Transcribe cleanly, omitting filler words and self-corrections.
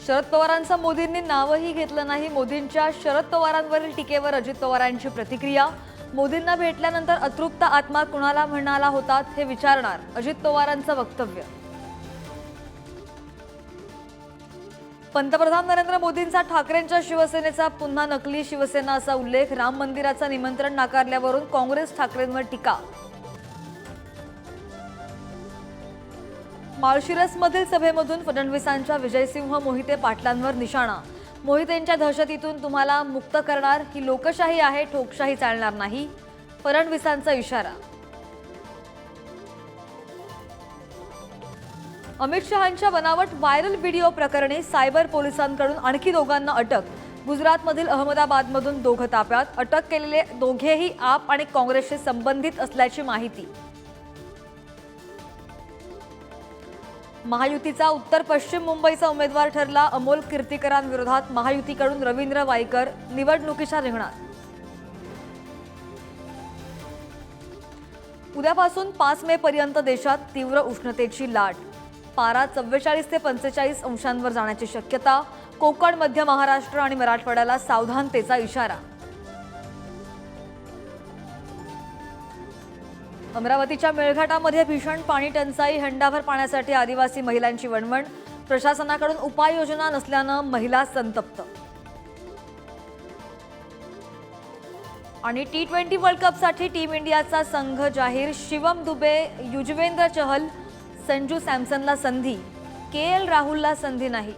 शरद पवारांचं मोदींनी नावही घेतलं नाही। मोदींच्या शरद पवारांवरील टीकेवर अजित पवारांची प्रतिक्रिया। मोदींना भेटल्यानंतर अतृप्त आत्मा कुणाला म्हणाला होतात हे विचारणार अजित पवारांचं वक्तव्य। पंतप्रधान नरेंद्र मोदींचा ठाकरेंच्या शिवसेनेचा पुन्हा नकली शिवसेना असा उल्लेख। राम मंदिराचं निमंत्रण नाकारल्यावरून काँग्रेस ठाकरेंवर टीका। माळशिरसमधील सभेमधून फडणवीसांच्या विजयसिंह मोहिते पाटलांवर निशाणा। मोहितेंच्या दहशतीतून तुम्हाला मुक्त करणार, ही लोकशाही आहे, ठोकशाही चालणार नाही, फडणवीसांचा इशारा। अमित शहांच्या बनावट व्हायरल व्हिडिओ प्रकरणी सायबर पोलिसांकडून आणखी दोघांना अटक। गुजरातमधील अहमदाबादमधून दोघं ताब्यात। अटक केलेले दोघेही आप आणि काँग्रेसशी संबंधित असल्याची माहिती। महायुतीचा उत्तर पश्चिम मुंबईचा उमेदवार ठरला। अमोल कीर्तीकरांविरोधात महायुतीकडून रवींद्र वाईकर निवडणुकीच्या रिंगणात। उद्यापासून 5 मे पर्यंत देशात तीव्र उष्णतेची लाट। पारा 44 ते 45 अंशांवर जाण्याची शक्यता। कोकण, मध्य महाराष्ट्र आणि मराठवाड्याला सावधानतेचा इशारा। अमरावतीच्या मेळघाटामध्ये भीषण पाणी टंचाई। हंडाभर पाण्यासाठी आदिवासी महिलांची वणवण। प्रशासनाकडून उपाययोजना नसल्यानं महिला संतप्त। आणि T20 वर्ल्ड कपसाठी टीम इंडियाचा संघ जाहीर। शिवम दुबे, युजवेंद्र चहल, संजू सॅमसनला संधी, KL राहुलला संधी नाही।